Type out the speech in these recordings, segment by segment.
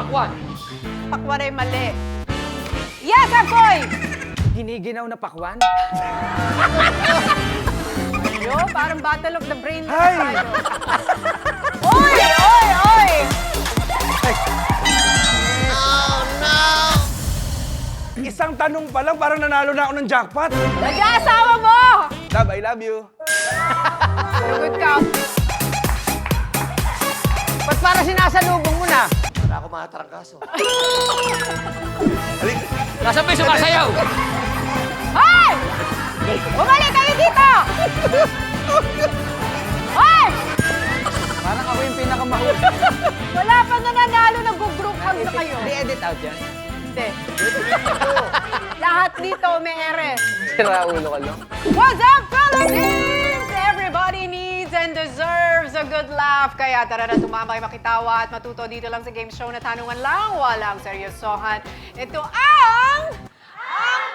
Pakwan. Pakwan ay mali. Yes, Akoy! Giniginaw na pakwan? Yo, parang Battle of the Brain. Hay! Oy! Oy! Oy! Isang tanong pa lang, parang nanalo na ako ng jackpot. Nag-aasawa mo! Love, I love you. Good count. Ba't para sinasalubong mo na? Para ako mga tarangkaso. Halik. Nasaan ba yung sumasayaw? Hoy! Bumalik kayo dito! Hoy! Parang ako yung pinakamahuli. Wala pa nananalo, nag-group hug na kayo. I-edit out yan. Hindi. Lahat dito may ere. Sira ulo ka lang. What's up, Philippines? Everybody needs and deserves a good laugh. Kaya tara na tumama kayo makitawa at matuto dito lang sa game show na tanungan lang, walang seryosohan. Ito ang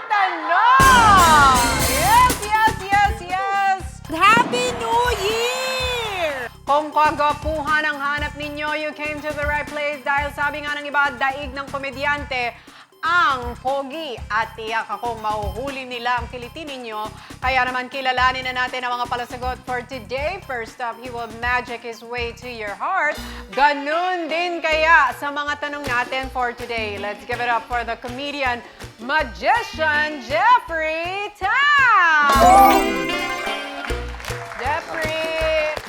Tanong! Yes, yes, yes, yes! Happy New Year! Kung kagapuhan ang hanap ninyo, you came to the right place dahil sabi nga ng iba, daig ng komedyante, ang pogi at tiyak akong mahuhuli nila ang kilitin ninyo. Kaya naman kilalanin na natin ang mga palasagot for today. First up, he will magic his way to your heart. Ganun din kaya sa mga tanong natin for today. Let's give it up for the comedian, magician, Jeffrey Tao!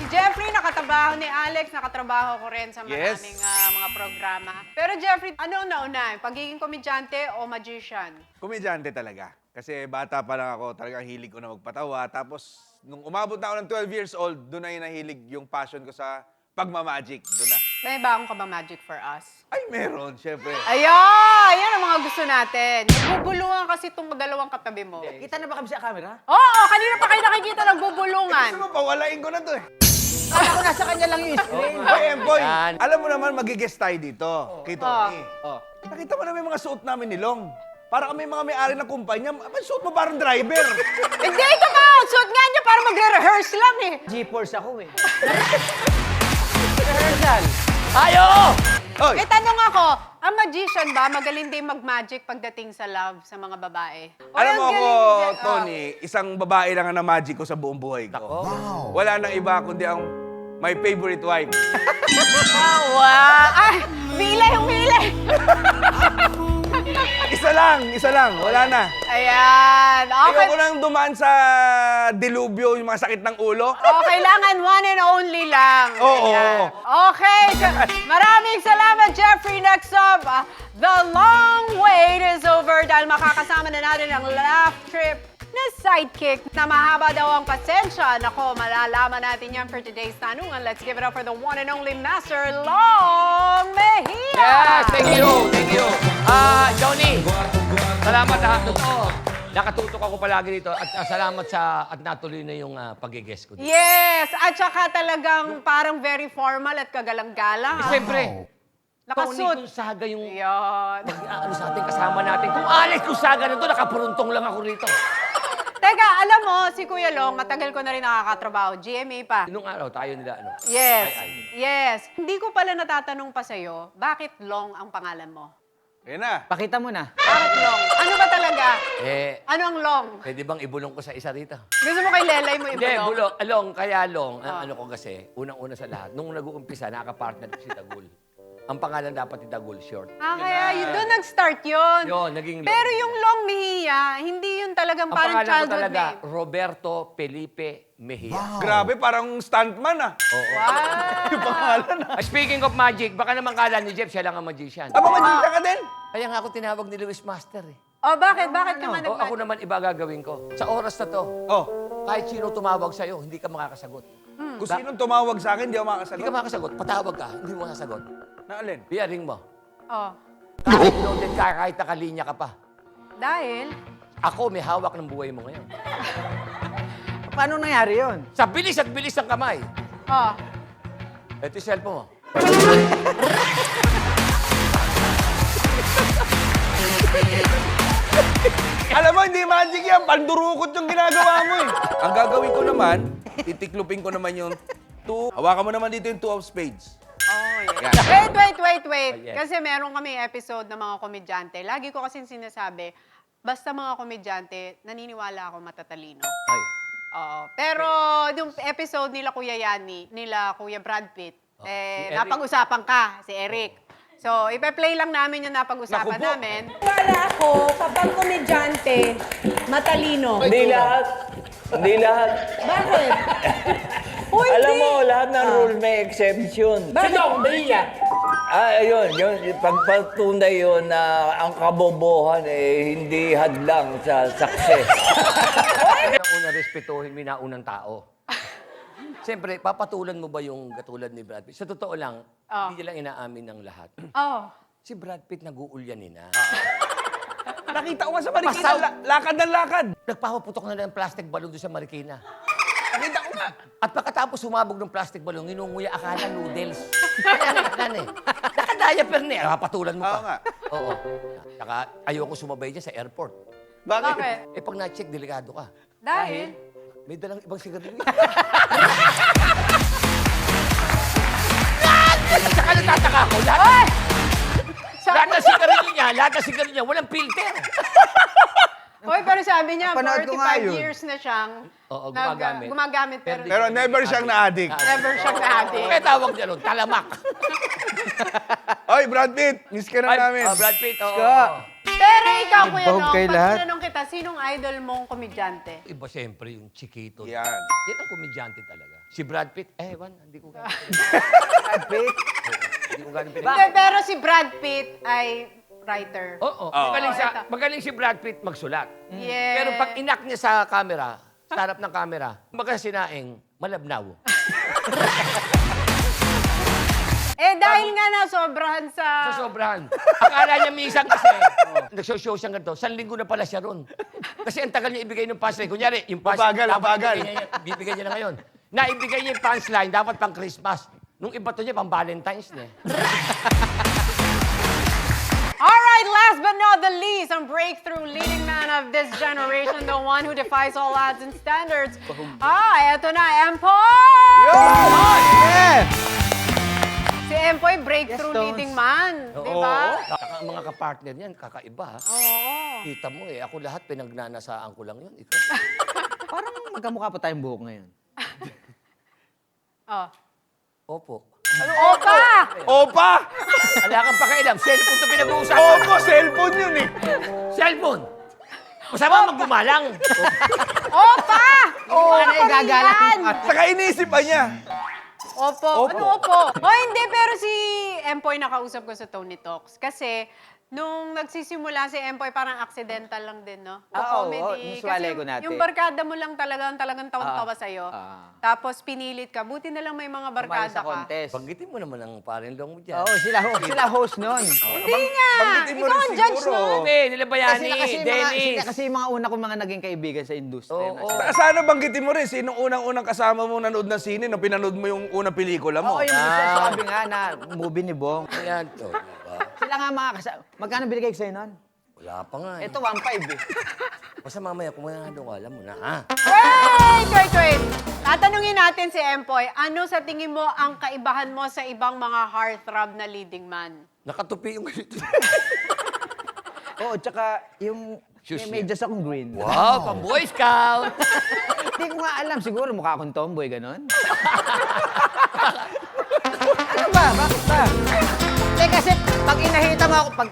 Jeffrey, nakatrabaho ni Alex, nakatrabaho ko rin sa maraming mga programa. Pero Jeffrey, ano nauna? Pagiging komedyante o magician? Komedyante talaga. Kasi bata pa lang ako, talagang hilig ko na magpatawa. Tapos, nung umabot na ako ng 12 years old, doon na yung nahilig yung passion ko sa pagmamagic. Doon na. May bagong ka ba magic for us? Ay, meron, syempre. Ayan! Yan ang mga gusto natin. Nagbubulungan kasi itong dalawang katabi mo. Kita na ba kami sa camera? Oo! Kanina pa kayo nakikita nagbubulungan. Gusto mo, pawalain ko na to eh. Ako nasa kanya lang yung screen. Boy, boy, Yan. alam mo naman, magigest tayo dito. Kay Tony. Oh. Nakita mo na may mga suot namin ni Long. Para kami mga may-ari ng kumpanya. Ang suot mo parang driver. Hindi ito pa! Suot nga niya para magre-rehearse lang eh. G-force ako eh. Rehearsal. Tayo! Oy, Eh, tanong ako, ang magician ba magaling din mag-magic pagdating sa love sa mga babae? O alam ang mo ako, galing din- Tony, isang babae lang ang na-magic ko sa buong buhay ko. Wow. Wala nang iba kundi ang my favorite wife. Ah, wow! Ay, milay yung milay! Isa lang, wala na. Ayan, okay. Ayoko nang dumaan sa dilubyo, yung mga sakit ng ulo. Oh, kailangan one and only lang. Oo. Ayan. Okay, maraming salamat, Jeffrey. Next up, the long wait is over dahil makakasama na natin ang laugh trip na sidekick na mahaba daw ang pasensya. Nako, malalaman natin yan for today's tanungan. Let's give it up for the one and only Master Long Mejia! Yes, thank you, thank you. Johnny, salamat ha. Totoo. Nakatutok ako palagi dito at salamat sa at natuloy na yung pag-guest ko dito. Yes! At saka talagang parang very formal at kagalang-galang. Siyempre, Tony Nakasuot. Gonzaga yung Yan. ano sa ating kasama natin. Kung Alex Gonzaga na to, nakapuruntong lang ako rito. Teka, alam mo, si Kuya Long, matagal ko na rin nakakatrabaho. GMA pa. Nung araw, tayo nila, ano? Yes. Ay. Yes. Hindi ko pala natatanong pa sa'yo, bakit Long ang pangalan mo? Ayun na. Pakita mo na. Bakit Long? Ano ba talaga? Ano ang Long? Pwede bang ibulong ko sa isa rito? Gusto mo kay Lelay mo Hindi, ibulong? Long, kaya Long, ano ko kasi, unang-una sa lahat, nung nag-uumpisa, nakapartner ko si Tagul. Ang pangalan dapat ni Tagul, short. Kaya yun, doon nag-start yun. Yun, naging Long. Pero yung Long Mejia, hindi yun talagang Ang parang pangalan ko childhood talaga, name. Roberto Felipe Mejia. Grabe, parang stuntman ah. Oo. Yung pangalan ah. Speaking of magic, baka naman kala ni Jeff, siya lang ang magician. Aba, magiging ka din. Kaya nga ako tinawag ni Luis Master eh. Oh, bakit? Bakit naman O, ako naman iba gagawin ko. Sa oras na to, Oh, kahit sino tumawag sa'yo, hindi ka makakasagot. kung sinong tumawag sa akin, di ako Hindi makasagot. ka makakasagot, patawag ka, hindi mo masasagot. Na alin? Biyaring mo. Oh. Kahit loaded ka, kahit nakalinya ka pa. Dahil? Ako, may hawak ng buhay mo ngayon. Paano nangyari yun? Sa bilis at bilis ng kamay. Oh. Ito yung cellphone mo. Alam mo, hindi magic yan. Pandurukot yung ginagawa mo eh. Ang gagawin ko naman, titiklupin ko naman yung two. Hawakan mo naman dito yung two of spades. Oh. Yan. Wait. yes. Kasi meron kami episode ng mga komedyante. Lagi ko kasing sinasabi, basta mga komedyante, naniniwala ako matatalino. Ay. Oo. Pero yung episode nila Kuya Yani, nila Kuya Brad Pitt, si Eric. napag-usapan ka, si Eric. So, ipe-play lang namin yung napag-usapan Naku po. namin. Wala ako, kapag komedyante, matalino. Hindi lahat. Hindi lahat. Bakit? Oh, hindi. Alam mo, lahat ng rule may exception. Bakit? Ayun, yung pagpatunay yun na ang kabobohan hindi hadlang sa success. Una, respetuhin mo yung naunang tao. Siyempre, papatulan mo ba yung katulad ni Brad Pitt? Sa totoo lang, hindi lang inaamin ng lahat. Oh. Si Brad Pitt nag-uulyanin na. Nakita ko nga sa Marikina, lakad ng lakad. Nagpapaputok na lang ng plastic balloon doon sa Marikina. Nakita ko nga. At pagkatapos sumabog ng plastic balloon, nginunguya akala noodles. Kaya nakaklan eh. Nakadaya ni patulan mo pa. Oo nga. Oo. Saka ayoko sumabay dyan sa airport. Bakit? Eh pag na-check, delikado ka. Dahil? May dalang ibang sigarilyo. Saka natataka ako, lahat ng sigarilyo niya, walang filter. Hoy, pero sabi niya, Napanood ko nga 45 yun. years na siyang Oo, gumagamit. gumagamit pero, Pero never siyang na-addict. never siyang na-addict. Kaya tawag niya ron, talamak. Oy, Brad Pitt, miss ka na namin. Brad Pitt, oo. Pero ikaw, Kuya Involved Nong, kayo pag lahat. tinanong kita, sinong idol mong komedyante? Iba siyempre yung Chiquito. Yan. Yan ang komedyante talaga. Si Brad Pitt, hindi ko gano'n. Brad Pitt. Hindi ko gano'n Hindi, pero si Brad Pitt ay writer. Oo. Magaling si Brad Pitt magsulat. Yes. Pero pag inak niya sa camera, sa harap ng camera, sinaing, malabnaw. Dahil nga na sobrahan sa... Sa sobrahan. Akala niya minsan kasi, nagsoshow siyang ganito, 1 linggo na pala siya ron. Kasi ang tagal niya ibigay ng punchline. Kunyari, yung punchline, Mabagal. Bibigay niya na ngayon. Naibigay niya yung punchline, dapat pang Christmas. Nung iba to niya, pang Valentine's niya. Alright, last but not the least, ang breakthrough leading man of this generation, the one who defies all odds and standards. Eto na, Empoy! Yeah! Si Empoy, breakthrough Yes, Tones. leading man. Di ba? Saka ang mga kapartner niyan, kakaiba. Ha? Oo. Kita mo ako lahat pinagnanasaan ko lang yun. Ikaw. Parang magkamukha pa tayong buhok ngayon. Oh. Opo. Opa! Opa! Wala kang pakialam. Cellphone ito pinag-uusapan. Opo, cellphone yun eh. Cellphone! Masama maggumalang. Opa! Oo, ano yung gagala? Saka inisip pa niya. Opo. Ano opo? Hindi, pero si Empoy nakausap ko sa Tony Talks. Kasi, nung nagsisimula si Empoy, parang accidental lang din, no? Comedy. nasuwalay ko natin. Yung barkada mo lang talagang taon-tawa sa'yo. Tapos pinilit ka. Buti na lang may mga Sumali barkada sa ka. contest. Banggitin mo naman ang parin-long mo dyan. Oo, sila host nun. Hindi nga! Banggitin mo Ikaw rin ang judge siguro. nun. Hindi, nila Bayani, Dennis. Kasi yung mga una kong mga naging kaibigan sa industry. Oo. Sana banggitin mo rin, sinong unang-unang kasama mo nanood ng sine nung pinanood mo yung unang pelikula mo? Oo, yung isa sabi nga na movie ni Bong. Ayan. Oh, diba? Sila nga mga kasama. Magkano binigay ko sa'yo nun? Wala pa nga. Ito, 1.5 eh. Basta mamaya, kung mga doon, alam mo na, ha? Wait! Tatanungin natin si Empoy, ano sa tingin mo ang kaibahan mo sa ibang mga heartthrob na leading man? Nakatupi yung ganito. Oo, tsaka yung Shoes may medyas akong green. Wow, pang Boy Scout! Hindi ko nga alam. Siguro mukha akong tomboy, ganon. Ano ba? Bakit ba? Eh, kasi pag inahita mo ako, pag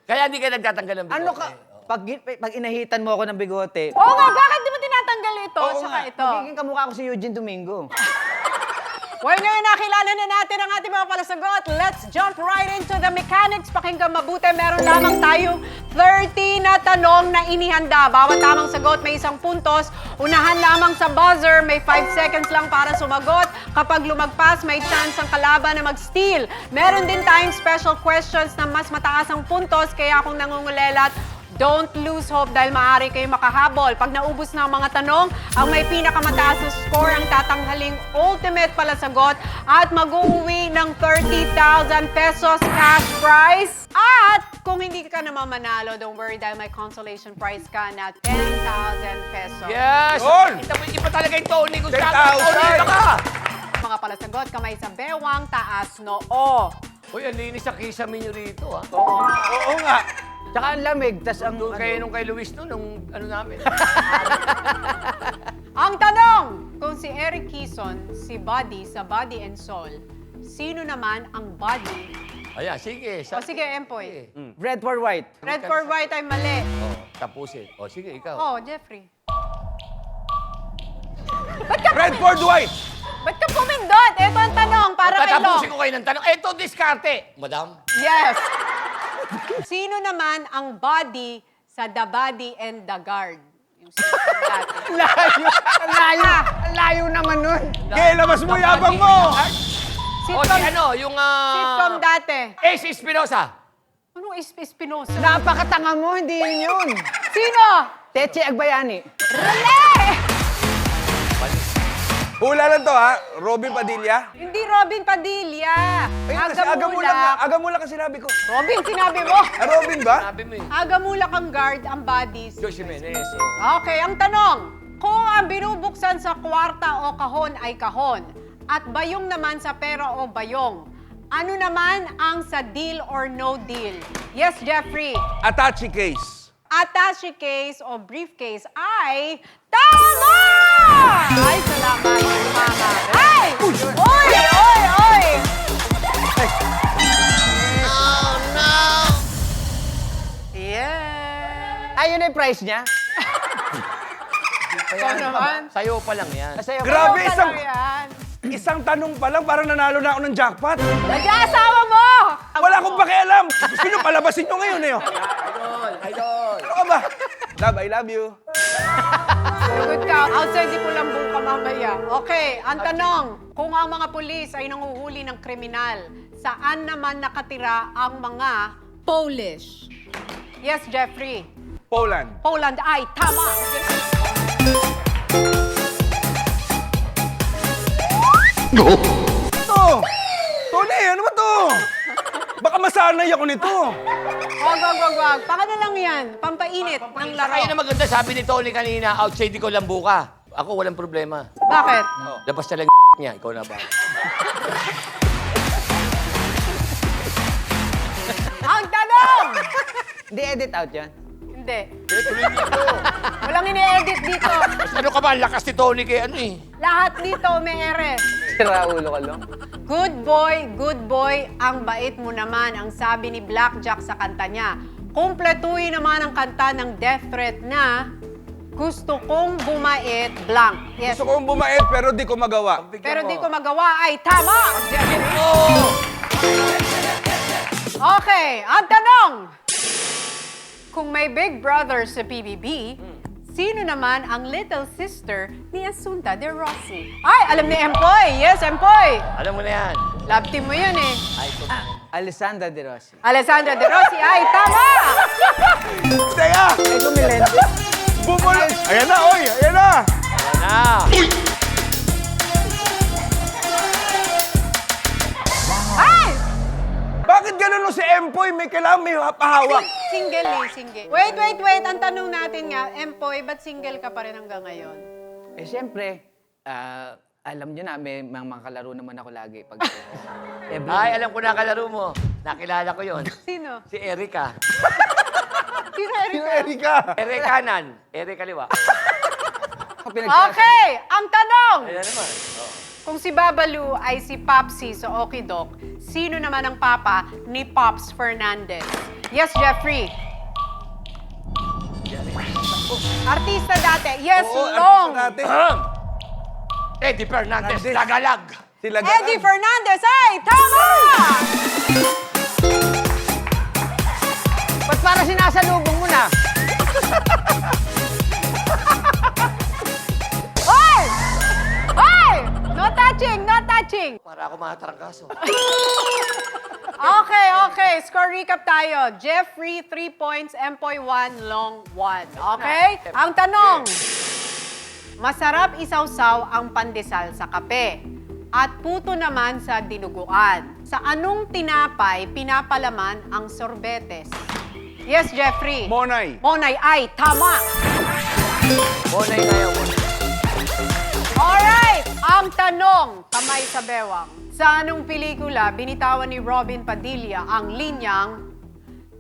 Kaya hindi ka nagtatanggal ng bigote. ano ka? Pag inahitan mo ako ng bigote, Oo nga, bakit di mo tinatanggal ito? Tsaka ito. magiging kamukha ko si Eugene Domingo. Well, ngayon nakilala na natin ang ating mga palasagot. Let's jump right into the mechanics. Pakinggan mabuti. Meron lamang tayong 30 na tanong na inihanda. Bawat tamang sagot may 1 puntos. Unahan lamang sa buzzer. May 5 seconds lang para sumagot. Kapag lumagpas, may chance ang kalaban na mag-steal. Meron din tayong special questions na mas mataas ang puntos. Kaya kung nangungulelat, don't lose hope dahil maaari kayo makahabol. Pag naubos na ang mga tanong, ang may pinakamataas na score ang tatanghaling ultimate palasagot at mag-uwi ng 30,000 pesos cash prize. At kung hindi ka naman manalo, don't worry dahil may consolation prize ka na 10,000 pesos. Yes! Yun! Kita mo, iba talaga yung Tony. Kung 10,000. saan Tony, baka! mga palasagot, kamay sa bewang, taas noo. Uy, ang linis sa kisame nyo rito, ha? Oo nga. Tsaka ang lamig, tas ang... Doon kayo nung kay Luis nung ano namin. Ang tanong, kung si Eric Quezon, si Buddy sa Body and Soul, sino naman ang Buddy? Ayan, sige. O sige, Empoy. Red for white. Red for white ay mali. Oh, tapusin. Oh, sige, ikaw. Oh, Jeffrey. Redford White! Ba't ka pumindot? Ito ang tanong para kay Long. Tatapusin ko kayo ng tanong. Eto, diskarte. Madam? Yes. Sino naman ang Body sa The Body and the Guard? Yung dati. Ang layo naman nun. Kaya labas mo yabang mo! O, si ano, yung... Sitcom dati. Ace Espinosa. Ano Espinosa? Napakatanga mo, hindi yun. Sino? Teche Agbayani. Hula lang to ha, Robin Padilla. Hindi Robin Padilla. Ayun, kasi Agamulak ang sinabi ko. Robin, sinabi mo. Ah, Robin ba? Sabi mo eh. Agamulak ang guard, ang bodies. Joyce Jimenez. Okay, ang tanong. Kung ang binubuksan sa kwarta o kahon ay kahon, at bayong naman sa pera o bayong, ano naman ang sa deal or no deal? Yes, Jeffrey. Attache case. Attache case o briefcase ay tama! Ay, salamat, mama. Ay! Oy! Oy! Oy! Oh, no! Yeah! Ayun yung price niya. Ikaw naman. Sa'yo pa lang yan. Kasi Grabe, Ano isang, pala yan? Isang tanong pa lang, parang nanalo na ako ng jackpot. Nag-aasawa mo! Wala akong pakialam. Gusto nyo, palabasin nyo ngayon eh. Idol. Ano ka ba? Love, I love you. Good ka. Outside, di ko lang buka mamaya. Okay, ang tanong. Kung ang mga pulis ay nanguhuli ng kriminal, saan naman nakatira ang mga Polish? Yes, Jeffrey. Poland. Poland ay tama. Ito! Tony, ano ba to? Baka masanay ako nito. Wag. Baka na lang yan. Pampainit ng laro. Kaya na maganda, sabi ni Tony kanina, outside ko lang buka. Ako, walang problema. Bakit? Labas na lang niya, ikaw na ba? Ang tanong! Di edit out yan. Hindi. Tuloy dito. Walang ini-edit dito. Ano ka ba? Ang lakas ni Tony kay ano eh. Lahat dito may ere. Sira ulo ka lang. Good boy, ang bait mo naman, ang sabi ni Blackjack sa kanta niya. Kumpletuhin naman ang kanta ng Death Threat na gusto kong bumait blank. Yes. Gusto kong bumait pero di ko magawa. Pero di ko magawa ay tama! Okay, ang tanong! Kung may big brother sa PBB, sino naman ang little sister ni Asunta de Rossi? Ay, alam ni Empoy! Yes, Empoy! Alam mo na yan. Love team mo yun eh. Ay, ito. Alessandra De Rossi. Alessandra de Rossi ay tama! Teka! Ego Melendez. Bumula! Ayan na, oy! Ayan na! Ayan na. Ay! Bakit ganun nung si Empoy? May kailangan may pahawak. Single eh, single. Wait. Ang tanong natin nga, Empoy, ba't single ka pa rin hanggang ngayon? Eh, siyempre, alam nyo na, may mga kalaro naman ako lagi. Pag, Ay, alam ko na kalaro mo. Nakilala ko yon. Sino? Si Erika. Sino, Sino Erika? Erika? Erika kanan. Erika kaliwa. Okay, ang tanong! Ayan naman. Oh. Kung si Babalu ay si Popsi sa Okidok, sino naman ang papa ni Pops Fernandez? Yes, Jeffrey. Artista dati. Yes, Oo, Long. artista natin. Eddie Fernandez, Lagalag. Sila Eddie Fernandez ay tama! ba't parang sinasalubong mo na? Hoy! Hoy! No touching! Para ako makatarangkaso. Okay. Score recap tayo. Jeffrey, 3 points. Empoy, 1. Long, 1. Okay? Ang tanong, masarap isawsaw ang pandesal sa kape at puto naman sa dinuguan. Sa anong tinapay pinapalaman ang sorbetes? Yes, Jeffrey. Monay. Monay ay tama. Monay ngayon. Alright! Ang tanong, kamay kamay sa bewang. Sa anong pelikula binitawan ni Robin Padilla ang linyang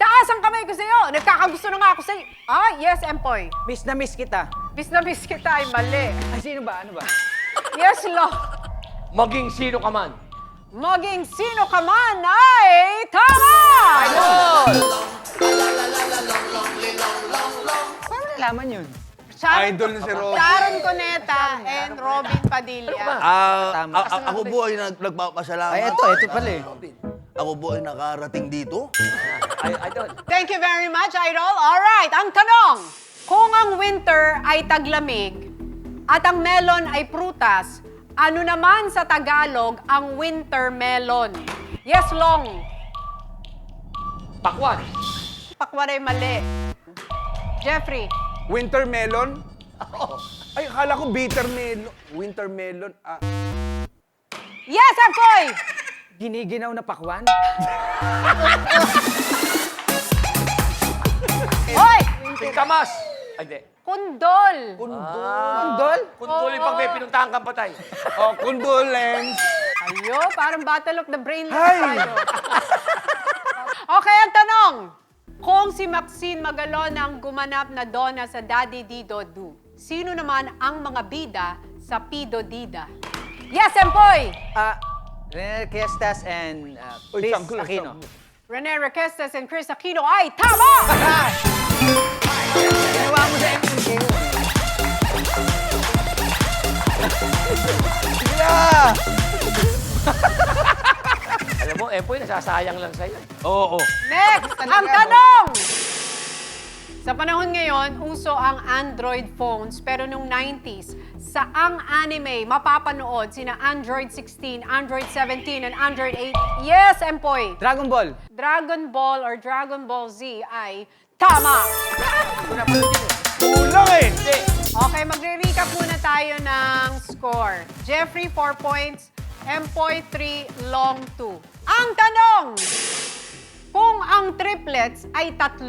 taas ang kamay ko sa'yo! Nagkakagusto na nga ako sa'yo! Ah, yes, Empoy. Miss na miss kita. Bis na bis kita ay mali. Ay, sino ba? Ano ba? Yes, Lo. Maging sino ka man. Maging sino ka man ay tama! Idol! Paano nalaman yun? Idol na si Robin. Sharon Cuneta and Robin Padilla. Tama. Ako po ay nagpapasalamat. Ay, ito pala eh. Ako po ay nakarating dito. Idol. Thank you very much, Idol. Alright, ang tanong. Kung ang winter ay taglamig at ang melon ay prutas, ano naman sa Tagalog ang winter melon? Yes, Long. Pakwan. Pakwan ay mali. Jeffrey. Winter melon? Ay, akala ko bitter melon. Winter melon. Yes, Akoy! Giniginaw na pakwan? Hoy! Tingkamas. Ay, hindi. Kundol. Kundol? Kundul yung pag may pinuntahan kang patay. Oh, condolence. Ayo, parang Battle of the Brainless Ay! tayo. Okay, ang tanong. Kung si Maxine Magalon ang gumanap na Donna sa Daddy Dido Do, sino naman ang mga bida sa Pido Dida? Yes, Empoy! Rene Questas and Uy, Chris sangklo, Aquino. Rene Requestas and Chris Aquino ay tama! Ginawa mo sa MMK. Sige na! Alam mo, Empoy, nasasayang lang sa'yo. Oo. Next, ang tanong! Sa panahon ngayon, uso ang Android phones, pero nung 90s, saang anime mapapanood sina Android 16, Android 17, and Android 8? Yes, Empoy! Dragon Ball. Dragon Ball or Dragon Ball Z ay tama! Kulang eh. Okay, magre-recap muna tayo ng score. Jeffrey, 4 points. Empoy, 3. Long, 2. Ang tanong! Kung ang triplets ay 3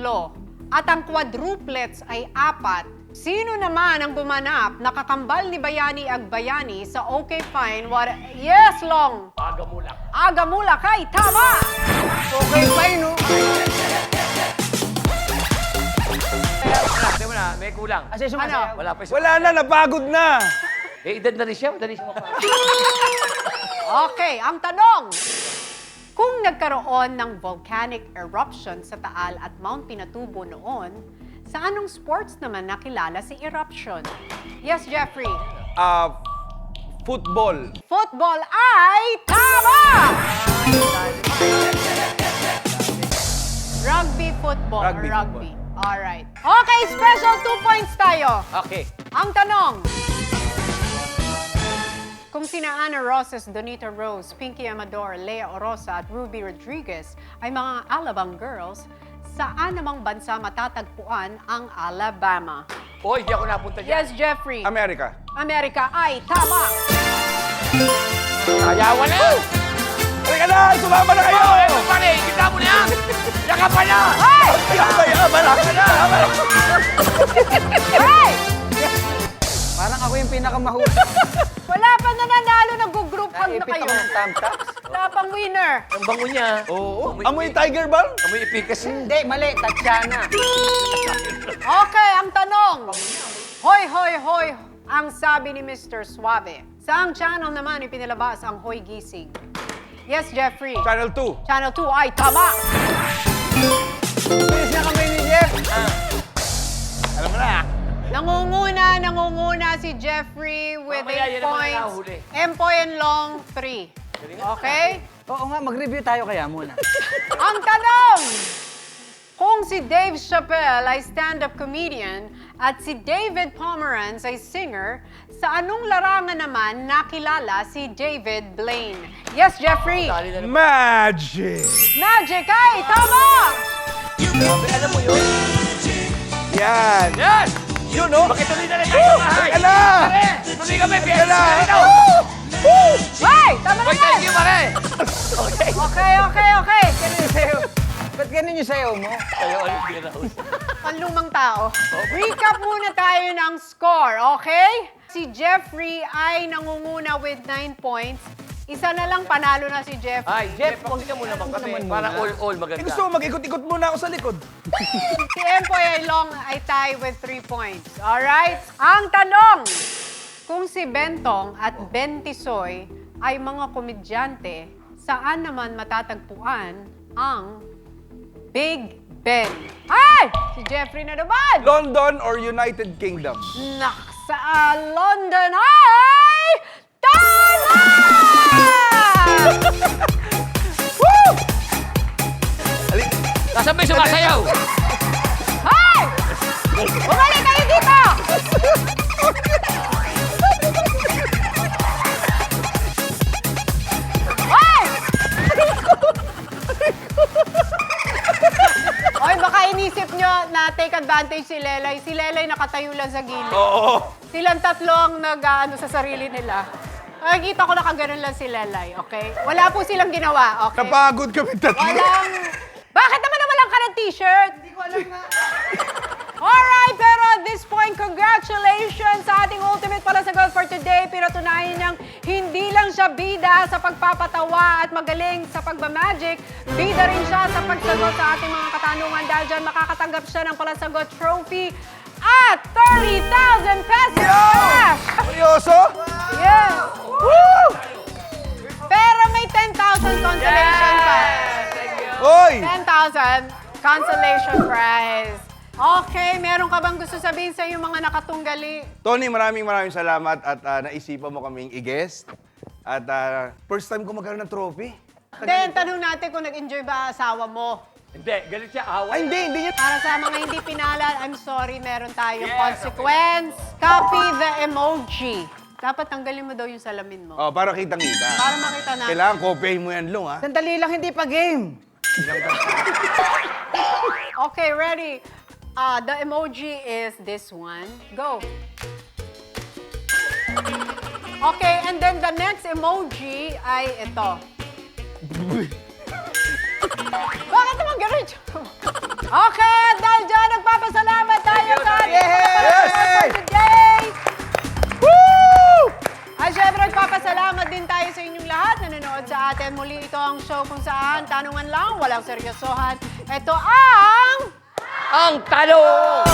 at ang quadruplets ay 4, sino naman ang gumanap na kakambal ni Bayani Agbayani sa Okay Fine? Yes, Long! Aga mulak. Aga mula kay tama! Okay, fine, no? Tingnan mo na, may kulang. Kasi sumasayaw. Ano? Wala pa isa. Wala na, napagod na. Eh, edad na rin siya. Madali siya mapa. Okay, ang tanong. Kung nagkaroon ng volcanic eruption sa Taal at Mount Pinatubo noon, sa anong sports naman nakilala si eruption? Yes, Jeffrey. Football. Football ay tama! Rugby, football, Rugby, or rugby. Alright. Okay, special 2 points tayo. Okay. Ang tanong. Kung sina Ana Rosas, Donita Rose, Pinky Amador, Lea Orosa at Ruby Rodriguez ay mga Alabang girls, saan namang bansa matatagpuan ang Alabama? Oy, di ako napunta dyan. Yes, Jeffrey. America. Amerika ay tama! Sayawan na! Halika na, sumama na kayo. Oh, eto pare, kita mo na yan! Yaka pa na! Hey! Hey! Parang ako yung pinakamahuli. Wala pa nananalo, nag-group hug na Naipit kayo. ako ng thumbtack. Wala pang winner. Ang bango niya. Oo. Amoy Tiger Balm? Amoy ipikas. Hindi, mali. Tatiana. Okay, ang tanong. Hoy, hoy, hoy, ang sabi ni Mr. Suave. Saang channel naman ipinalabas ang Hoy Gising? Yes, Jeffrey. Channel 2. Channel 2 ay tama! Bilis na kami ni Jeff. Alam mo na. Nangunguna si Jeffrey with Mamaya, 8 yan naman points. nahuli. Empoy and Long, 3. Okay? Oo nga, mag-review tayo kaya muna. Ang tanong! Kung si Dave Chappelle ay stand-up comedian at si David Pomeranz ay singer, sa anong larangan naman nakilala si David Blaine? Yes, Jeffrey! Dali na naman. Magic. Magic ay tama! Grabe, alam mo yun? Yan. Yes! Yun, no? Makituloy na rin tayo sa bahay. Halika na. Pare, tuloy kami. Piyesa na. na rito. Hey! Tama Uy, naman! thank you, pare. Okay. Okay. Ganun yung sayo. Ba't ganun yung sayo mo? Ayaw, ano, hindi na raw. Panlumang tao. Recap muna tayo ng score, okay? Si Jeffrey ay nangunguna with 9 points. Isa na lang, panalo na si Jeff. Ay, Jeff, huwag ka muna magkape. Para all maganda. Eh, gusto mo mag-ikot-ikot muna ako sa likod. Si Empoy ay long ay tie with 3 points. Alright? Ang tanong, kung si Bentong at Bentisoy ay mga komedyante, saan naman matatagpuan ang Big Ben? Ay! Si Jeffrey na naman! London or United Kingdom? Sa London ay tama! Kasabay sumasayaw. Hay! Bumalik kayo dito! Hoy! Oy, baka inisip nyo na take advantage si Lelay. Si Lelay nakatayo lang sa gilid. Oo. Silang tatlo ang nag-ano sa sarili nila. Nakikita ko nakaganon lang si Lelay, okay? Wala po silang ginawa, okay? Napagod kami tatlo. Walang... Bakit naman nawalan ka ng t-shirt? Hindi ko alam nga. Alright, pero at this point, congratulations sa ating ultimate palasagot for today. Pinatunayan niyang hindi lang siya bida sa pagpapatawa at magaling sa pagmamagic. Bida rin siya sa pagsagot sa ating mga katanungan. Dahil dyan, makakatanggap siya ng palasagot trophy at 30,000 pesos cash! Seryoso? Yes! Woo! Pero may 10,000 consolation prize. Hoy! 10,000 consolation prize. Okay, meron ka bang gusto sabihin sa iyong mga nakatunggali? Tony, maraming salamat at naisipan mo kaming i-guest. At first time ko magkaroon ng trophy. Then, tanong natin kung nag-enjoy ba asawa mo. Hindi, galit siya. Away. Ay, hindi niya. Para sa mga hindi pinala, I'm sorry, meron tayong consequence. Copy the emoji. Dapat tanggalin mo daw yung salamin mo. Oh, para kitang-kita. Para makita natin. Kailangan kopyahin mo yan, Long, ha? Sandali lang, hindi pa game. Okay, ready? The emoji is this one. Go. Okay, and then the next emoji ay ito. Bakit naman ganun? Okay, at dahil dyan, nagpapasalamat tayo sa ating mga for today. Woo! At syempre, nagpapasalamat din tayo sa inyong lahat na nanonood sa atin. Muli ito ang show kung saan tanungan lang, walang seryosohan. Ito ang... Ang talong!